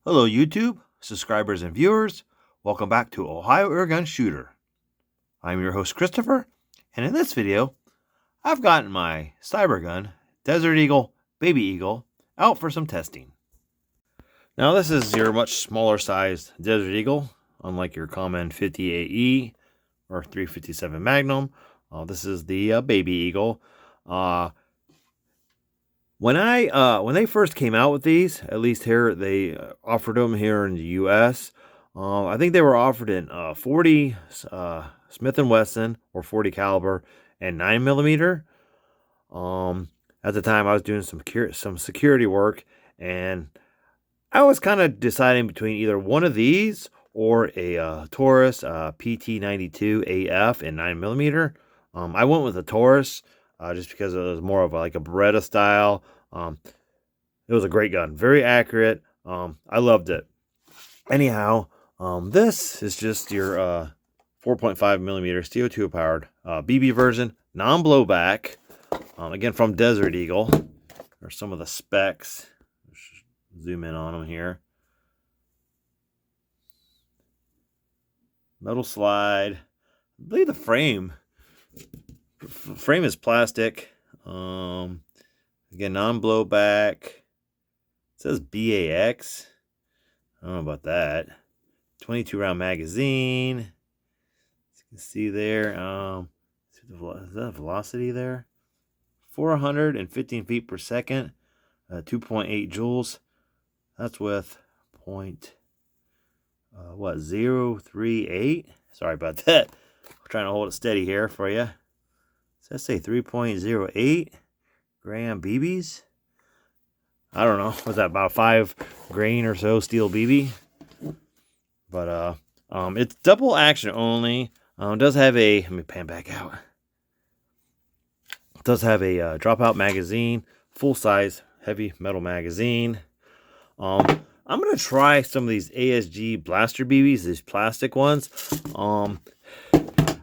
Hello YouTube, subscribers and viewers. Welcome back to Ohio Airgun Shooter. I'm your host Christopher, and in this video, I've gotten my Cybergun Desert Eagle Baby Eagle out for some testing. Now this is your much smaller sized Desert Eagle, unlike your common 50AE or 357 Magnum. This is the Baby Eagle. When they first came out with these, at least here they offered them here in the U.S. I think they were offered in 40 Smith & Wesson or 40 caliber and 9mm. At the time, I was doing some security work, and I was kind of deciding between either one of these or a Taurus PT92 AF and 9mm. I went with the Taurus. Just because it was more of like a Beretta style. It was a great gun, very accurate. I loved it. Anyhow, this is just your 4.5mm CO2 powered BB version, non-blowback. Again, from Desert Eagle. There's some of the specs. Zoom in on them here. Metal slide. I believe the frame is plastic. Again, non-blowback. It says BAX. I don't know about that. 22 round magazine. As you can see there. Is that a velocity there? 415 feet per second. 2.8 joules. That's with 0.038. Sorry about that. I'm trying to hold it steady here for you. Does that say 3.08 gram BBs? I don't know. Was that about 5 grain or so steel BB? But it's double action only. It does have a, let me pan back out. It does have a dropout magazine, full size heavy metal magazine. I'm gonna try some of these ASG blaster BBs, these plastic ones.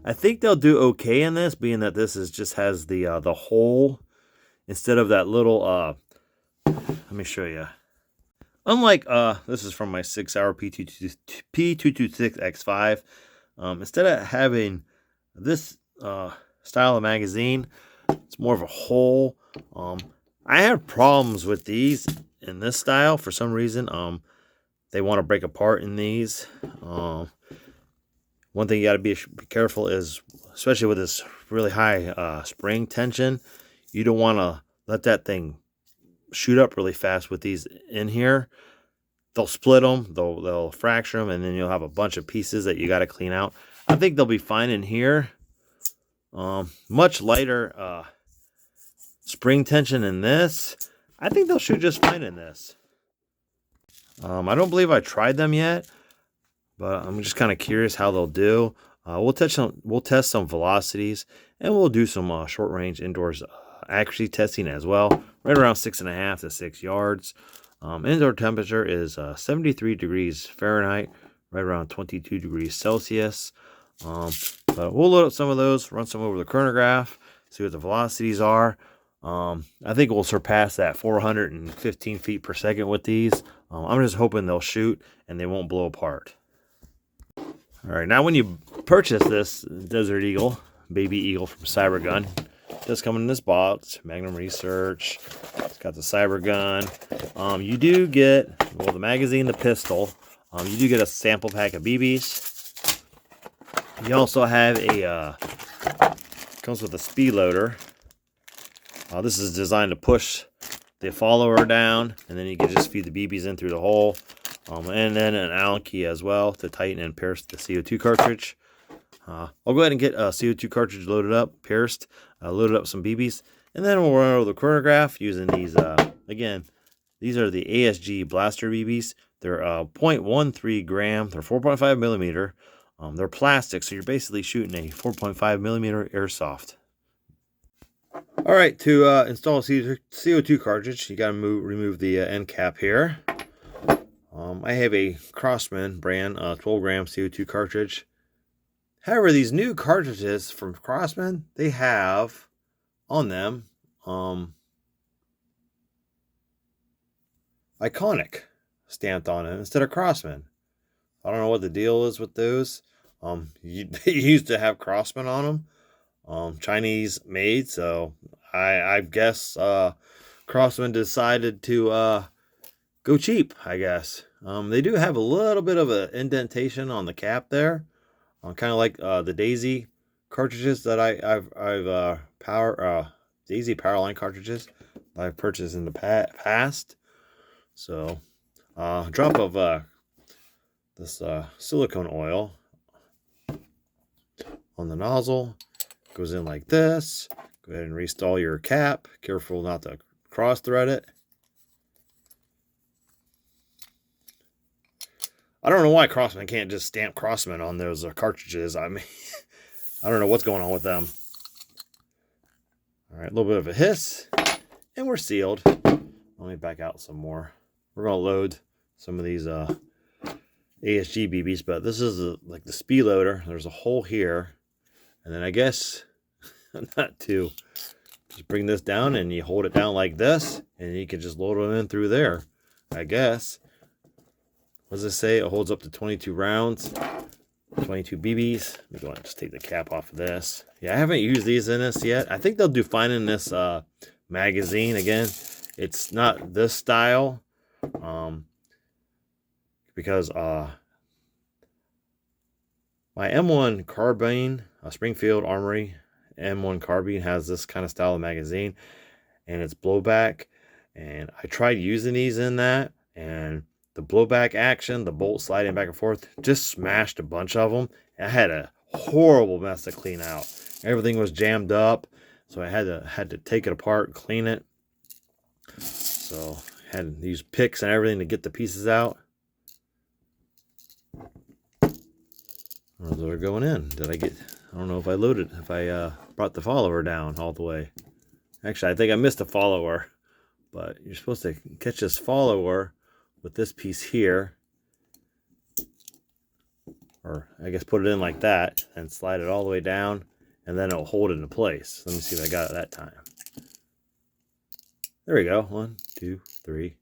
I think they'll do okay in this, being that this just has the hole instead of that little. Let me show you. Unlike this is from my 6-hour P226X5. Instead of having this style of magazine, it's more of a hole. I have problems with these in this style for some reason. They want to break apart in these. One thing you got to be careful is, especially with this really high spring tension, you don't want to let that thing shoot up really fast with these in here. They'll split them, they'll fracture them, and then you'll have a bunch of pieces that you got to clean out. I think they'll be fine in here. Much lighter spring tension in this. I think they'll shoot just fine in this. I don't believe I tried them yet, but I'm just kind of curious how they'll do. We'll test some velocities, and we'll do some short range indoors accuracy testing as well. Right around 6.5 to 6 yards. Indoor temperature is 73 degrees Fahrenheit, right around 22 degrees Celsius. But we'll load up some of those, run some over the chronograph, see what the velocities are. I think we'll surpass that 415 feet per second with these. I'm just hoping they'll shoot and they won't blow apart. All right, now when you purchase this Desert Eagle, Baby Eagle from Cybergun, it does come in this box, Magnum Research. It's got the Cybergun. You do get, well, the magazine, the pistol. You do get a sample pack of BBs. You also have a, comes with a speed loader. This is designed to push the follower down, and then you can just feed the BBs in through the hole. And then an Allen key as well to tighten and pierce the CO2 cartridge. I'll go ahead and get a CO2 cartridge loaded up, pierced, loaded up some BBs, and then we'll run over the chronograph using these. Again, these are the ASG blaster BBs. They're 0.13 gram. They're 4.5mm. They're plastic, so you're basically shooting a 4.5mm airsoft. All right, to install a CO2 cartridge, you got to remove the end cap here. I have a Crossman brand 12 gram CO2 cartridge. However, these new cartridges from Crossman, they have on them Iconic stamped on it instead of Crosman. I don't know what the deal is with those. They used to have Crosman on them, Chinese made. So I guess Crosman decided to go cheap, I guess. They do have a little bit of an indentation on the cap there, kind of like the Daisy cartridges that I've Daisy Powerline cartridges I've purchased in the past. So, drop of this silicone oil on the nozzle goes in like this. Go ahead and reinstall your cap. Careful not to cross thread it. I don't know why Crosman can't just stamp Crosman on those cartridges. I mean, I don't know what's going on with them. All right, a little bit of a hiss, and we're sealed. Let me back out some more. We're going to load some of these ASG BBs, but this is like the speed loader. There's a hole here, and then I guess not to just bring this down, and you hold it down like this, and you can just load them in through there, I guess. What does it say? It holds up to 22 rounds, 22 BBs. Let me go ahead and just take the cap off of this. Yeah, I haven't used these in this yet. I think they'll do fine in this magazine. Again, it's not this style because my M1 carbine, Springfield Armory M1 carbine has this kind of style of magazine, and it's blowback. And I tried using these in that, and the blowback action, the bolt sliding back and forth, just smashed a bunch of them. I had a horrible mess to clean out. Everything was jammed up, so I had to take it apart and clean it. So I had to use picks and everything to get the pieces out. Those are going in. I don't know if I loaded, if I brought the follower down all the way. Actually, I think I missed a follower, but you're supposed to catch this follower with this piece here, or I guess put it in like that and slide it all the way down, and then it'll hold it into place. Let me see if I got it that time. There we go. 1, 2, 3.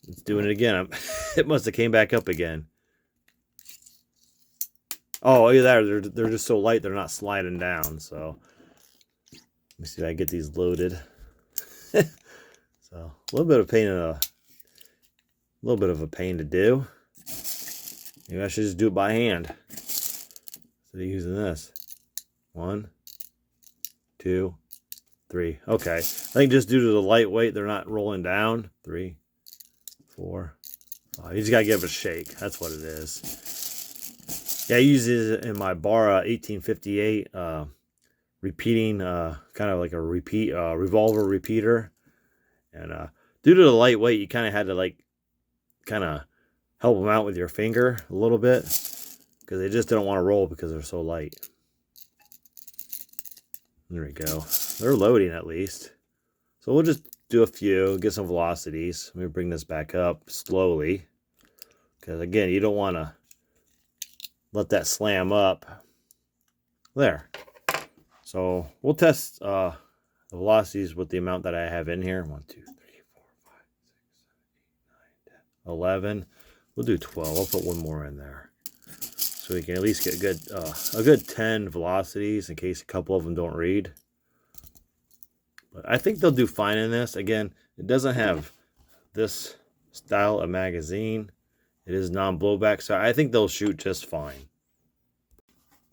It's doing it again. It must have came back up again. Oh, look at that. They're just so light they're not sliding down. So let me see if I can get these loaded. So a little bit of a pain to do. Maybe I should just do it by hand instead of using this. 1, 2, 3. Okay. I think just due to the lightweight, they're not rolling down. 3, 4, 5. You just gotta give it a shake. That's what it is. Yeah, I use it in my Barra 1858 repeating, kind of like a revolver repeater. And due to the lightweight, you kind of had to kind of help them out with your finger a little bit, because they just didn't want to roll because they're so light. There we go. They're loading at least. So we'll just do a few, get some velocities. Let me bring this back up slowly, because again, you don't want to let that slam up. There. So we'll test the velocities with the amount that I have in here. 1, 2, 3, 4, 5, 6, 7, 8, 9, 10, 11. We'll do 12. I'll put one more in there, so we can at least get a good 10 velocities in case a couple of them don't read. But I think they'll do fine in this. Again, it doesn't have this style of magazine. It is non-blowback, so I think they'll shoot just fine.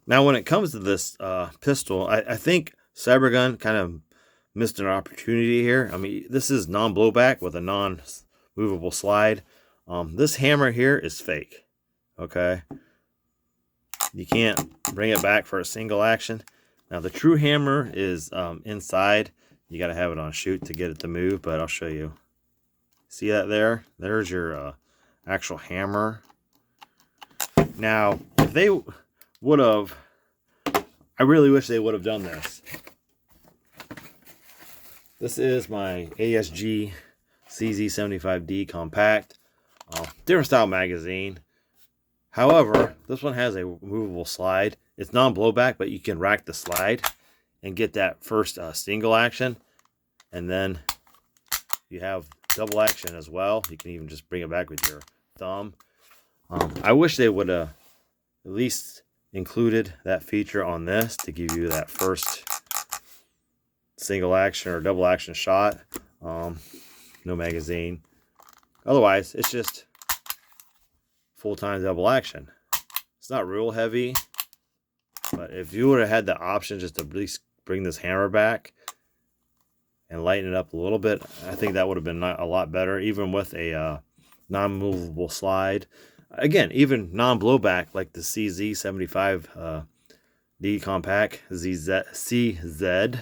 Now, when it comes to this pistol, I think Cybergun kind of missed an opportunity here. I mean, this is non-blowback with a non-movable slide. This hammer here is fake. Okay, you can't bring it back for a single action. Now, the true hammer is inside. You got to have it on shoot to get it to move, but I'll show you. See that there? There's your actual hammer. Now, if they would have, I really wish they would have done this. This is my ASG CZ75D compact, different style magazine. However, this one has a movable slide. It's non-blowback, but you can rack the slide and get that first single action, and then you have double action as well. You can even just bring it back with your thumb. I wish they would have at least included that feature on this to give you that first single action or double action shot. No magazine. Otherwise, it's just full-time double action. It's not real heavy, but if you would have had the option just to at least bring this hammer back and lighten it up a little bit, I think that would have been a lot better, even with a non-movable slide. Again, even non-blowback like the CZ75 D Compact CZ.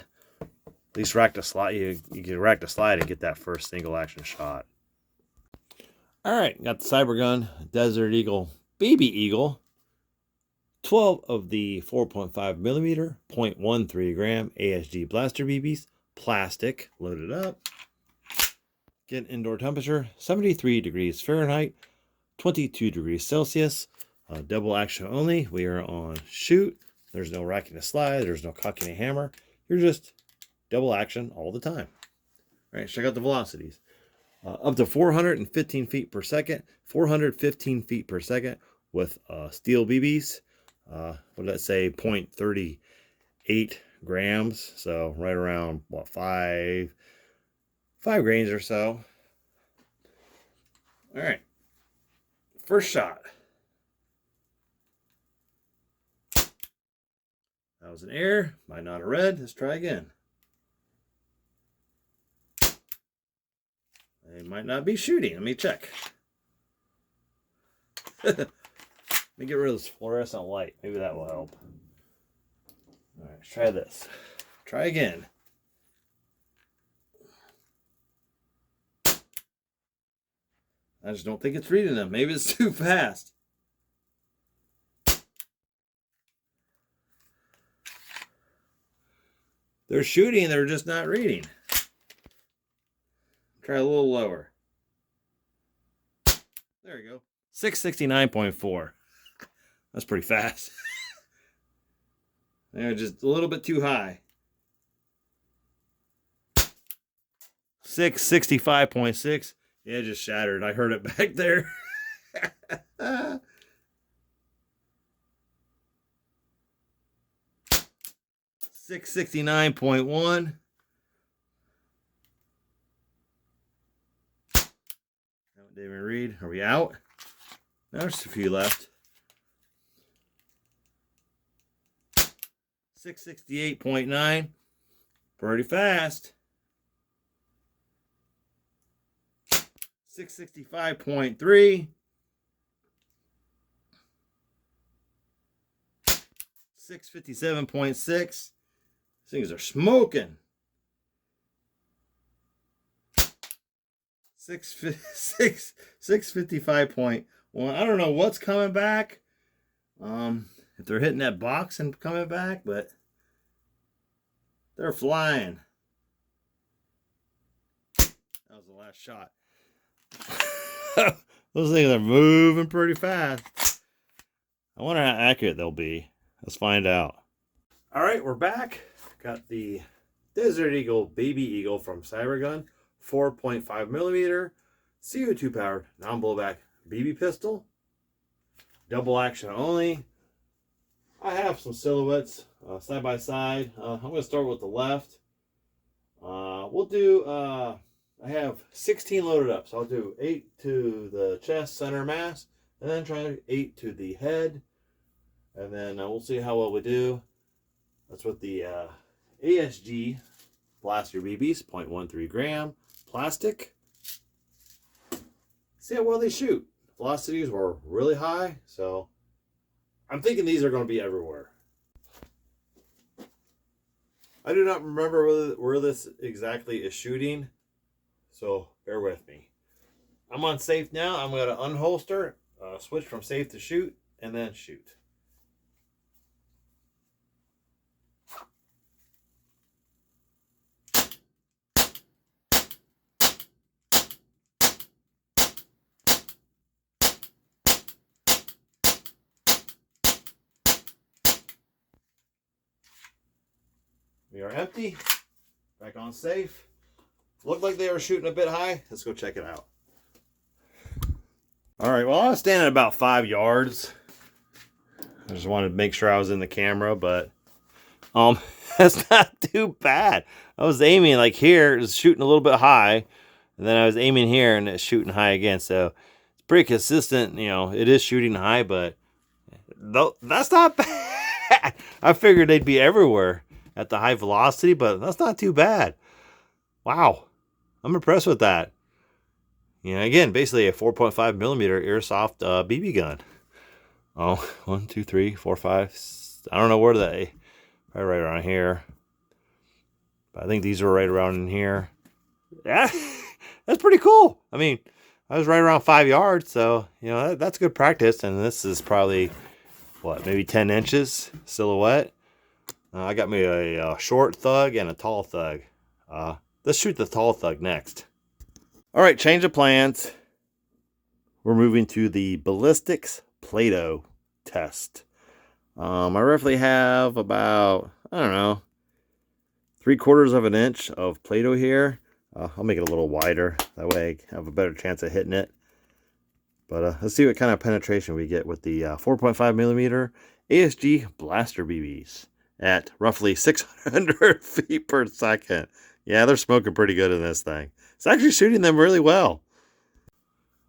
At least rack the slide. You can rack the slide and get that first single action shot. All right, got the Cybergun Desert Eagle Baby Eagle. 12 of the 4.5 millimeter, 0.13 gram ASG blaster BBs, plastic, loaded up. Get indoor temperature 73 degrees Fahrenheit, 22 degrees Celsius. Double action only. We are on shoot. There's no racking a slide. There's no cocking a hammer. You're just double action all the time. All right, check out the velocities. Up to 415 feet per second, 415 feet per second with steel BBs. What did that say? 0.38 grams. So right around, what, 5 grains or so. All right. First shot. That was an air. Might not have read. Let's try again. They might not be shooting. Let me check. Let me get rid of this fluorescent light. Maybe that will help. All right, let's try this. Try again. I just don't think it's reading them. Maybe it's too fast. They're shooting, they're just not reading. Try a little lower. There you go. 669.4. That's pretty fast. They're just a little bit too high. 665.6. Yeah, it just shattered. I heard it back there. 669.1. Didn't even read. Are we out? Now there's a few left. 668.9. Pretty fast. 665.3. 657.6. These things are smoking. 655.1. I don't know what's coming back. If they're hitting that box and coming back, but they're flying. That was the last shot. Those things are moving pretty fast. I wonder how accurate they'll be. Let's find out. All right, we're back. Got the Desert Eagle Baby Eagle from Cybergun. 4.5 millimeter CO2 powered non-blowback BB pistol. Double action only. I have some silhouettes side by side. I'm going to start with the left. We'll do, I have 16 loaded up. So I'll do 8 to the chest, center mass, and then try 8 to the head. And then we'll see how well we do. That's with the ASG blaster BBs, 0.13 gram. Plastic. See how well they shoot. Velocities were really high, so I'm thinking these are going to be everywhere. I do not remember where this exactly is shooting, so bear with me. I'm on safe now. I'm going to unholster, switch from safe to shoot, and then shoot. We are empty. Back on safe. Looked like they were shooting a bit high. Let's go check it out. All right, well, I was standing about 5 yards. I just wanted to make sure I was in the camera, but that's not too bad. I was aiming like here, it was shooting a little bit high, and then I was aiming here and it's shooting high again. So it's pretty consistent. You know, it is shooting high, but that's not bad. I figured they'd be everywhere at the high velocity, but that's not too bad. Wow, I'm impressed with that. You know, again, basically a 4.5 millimeter airsoft BB gun. Oh, 1, 2, 3, 4, 5. I don't know where they. Probably right around here. But I think these are right around in here. Yeah, that's pretty cool. I mean, I was right around 5 yards, so you know that's good practice. And this is probably what, maybe 10 inches silhouette. I got me a short thug and a tall thug. Let's shoot the tall thug next. All right, change of plans. We're moving to the ballistics Play-Doh test. I roughly have about, I don't know, 3/4 of an inch of Play-Doh here. I'll make it a little wider. That way I have a better chance of hitting it. But let's see what kind of penetration we get with the 4.5 millimeter ASG blaster BBs at roughly 600 feet per second. Yeah, they're smoking pretty good in this thing. It's actually shooting them really well.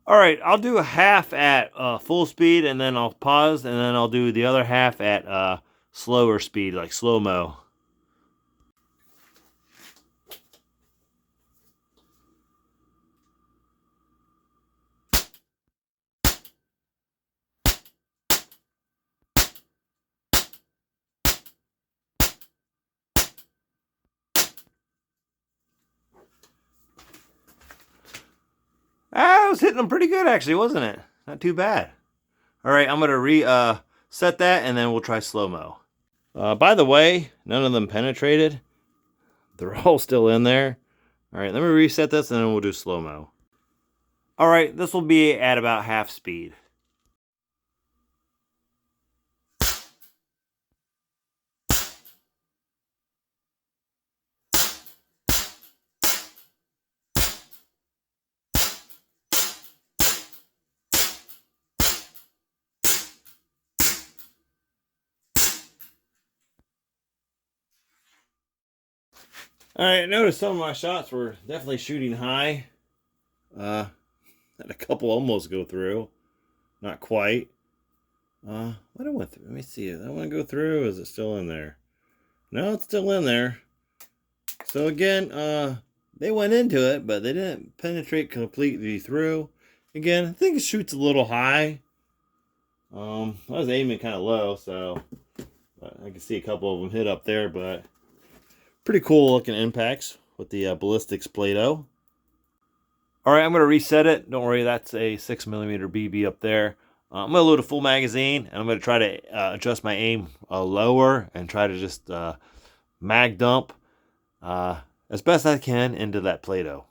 All right, I'll do a half at full speed, and then I'll pause, and then I'll do the other half at slower speed, like slow-mo. I was hitting them pretty good, actually, wasn't it? Not too bad. All right, I'm going to reset that, and then we'll try slow-mo. By the way, none of them penetrated. They're all still in there. All right, let me reset this, and then we'll do slow-mo. All right, this will be at about half speed. All right, I noticed some of my shots were definitely shooting high. Had a couple almost go through. Not quite. What I went through? Let me see. That one go through? Is it still in there? No, it's still in there. So again, they went into it, but they didn't penetrate completely through. Again, I think it shoots a little high. I was aiming kind of low, so I can see a couple of them hit up there, but pretty cool looking impacts with the ballistics Play-Doh. All right, I'm going to reset it. Don't worry, that's a 6mm BB up there. I'm going to load a full magazine, and I'm going to try to adjust my aim lower and try to just mag dump as best I can into that Play-Doh.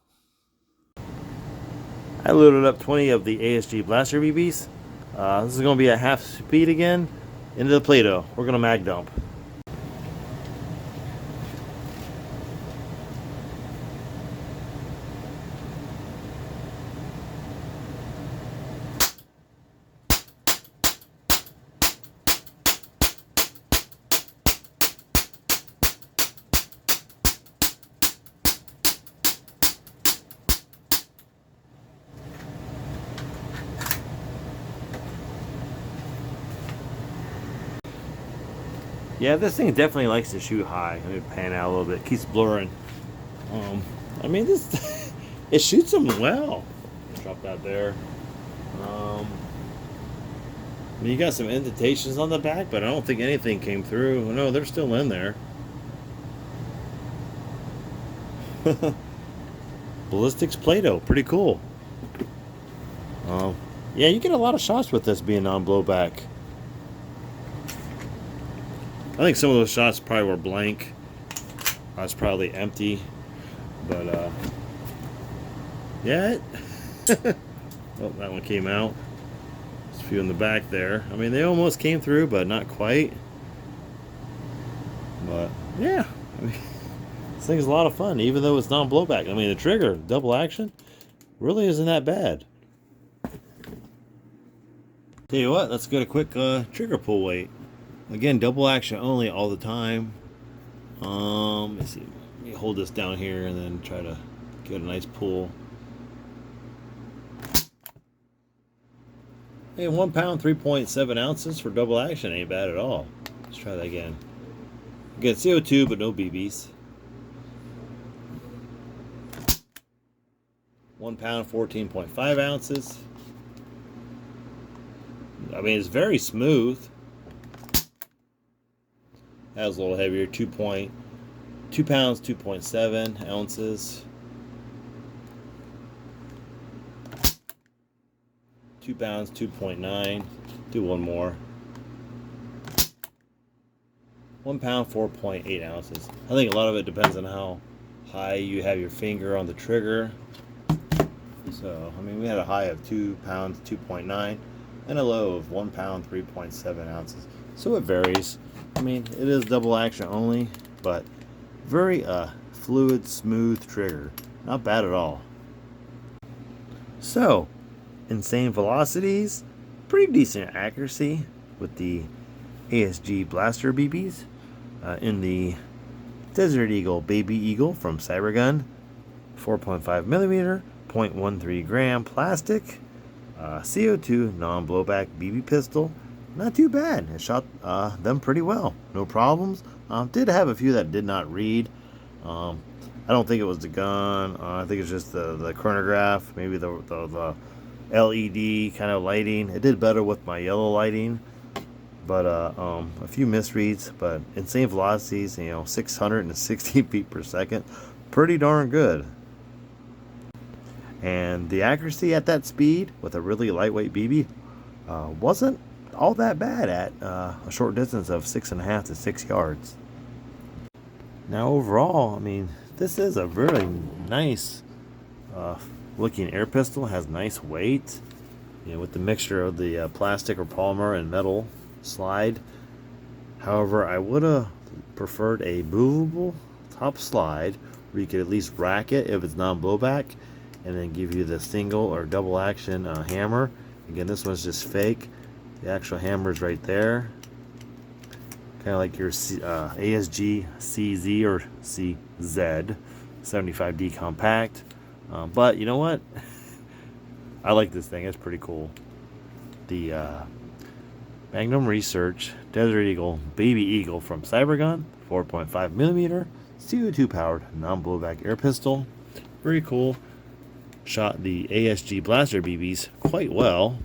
I loaded up 20 of the ASG blaster BBs. This is going to be at half speed again into the Play-Doh. We're going to mag dump. Yeah, this thing definitely likes to shoot high. Let me pan out a little bit. It keeps blurring. I mean, this it shoots them well. Drop that there. I mean, you got some indentations on the back, but I don't think anything came through. No, they're still in there. Ballistics Play-Doh, pretty cool. Yeah, you get a lot of shots with this being on blowback. I think some of those shots probably were blank. I was probably empty, but yeah. Oh, that one came out. There's a few in the back there. I mean, they almost came through, but not quite. But yeah, I mean, this thing's a lot of fun, even though it's non-blowback. I mean, the trigger, double action, really isn't that bad. Tell you what, let's get a quick trigger pull weight. Again, double action only all the time. Let me see. Let me hold this down here and then try to get a nice pull. Hey, 1 pound, 3.7 ounces for double action ain't bad at all. Let's try that again. Again, CO2, but no BBs. 1 pound, 14.5 ounces. I mean, it's very smooth. That was a little heavier. 2 pounds, 2.7 ounces. 2 pounds, 2.9. Do one more. 1 pound, 4.8 ounces. I think a lot of it depends on how high you have your finger on the trigger. So, I mean, we had a high of 2 pounds, 2.9, and a low of 1 pound, 3.7 ounces. So it varies. I mean, it is double action only, but very fluid, smooth trigger. Not bad at all. So, insane velocities, pretty decent accuracy with the ASG Blaster BBs. In the Desert Eagle Baby Eagle from Cybergun, 4.5 millimeter, 0.13 gram plastic, CO2 non-blowback BB pistol. Not too bad. It shot them pretty well. No problems. Did have a few that did not read. I don't think it was the gun. I think it's just the chronograph. Maybe the LED kind of lighting. It did better with my yellow lighting. But a few misreads. But insane velocities, 660 feet per second. Pretty darn good. And the accuracy at that speed with a really lightweight BB wasn't all that bad at a short distance of 6.5 to 6 yards. Now overall, I mean, this is a really nice looking air pistol. Has nice weight, with the mixture of the plastic or polymer and metal slide. However, I would have preferred a movable top slide where you could at least rack it if it's non-blowback, and then give you the single or double action hammer. Again, this one's just fake. The actual hammer is right there, kind of like your ASG CZ or CZ 75D compact. But you know what? I like this thing. It's pretty cool. The Magnum Research Desert Eagle Baby Eagle from Cybergun, 4.5 millimeter, CO2 powered non-blowback air pistol. Very cool. Shot the ASG Blaster BBs quite well.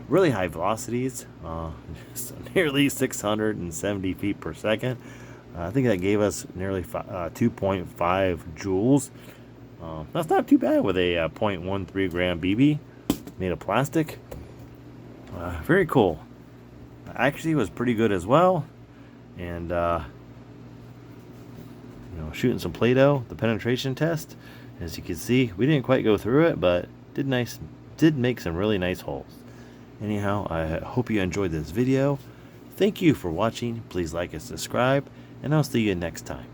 Really high velocities, nearly 670 feet per second. I think that gave us nearly 2.5 joules. That's not too bad with a 0.13 gram BB made of plastic. Very cool. Actually, was pretty good as well. And shooting some Play-Doh, the penetration test. As you can see, we didn't quite go through it, but did make some really nice holes. Anyhow, I hope you enjoyed this video. Thank you for watching. Please like and subscribe, and I'll see you next time.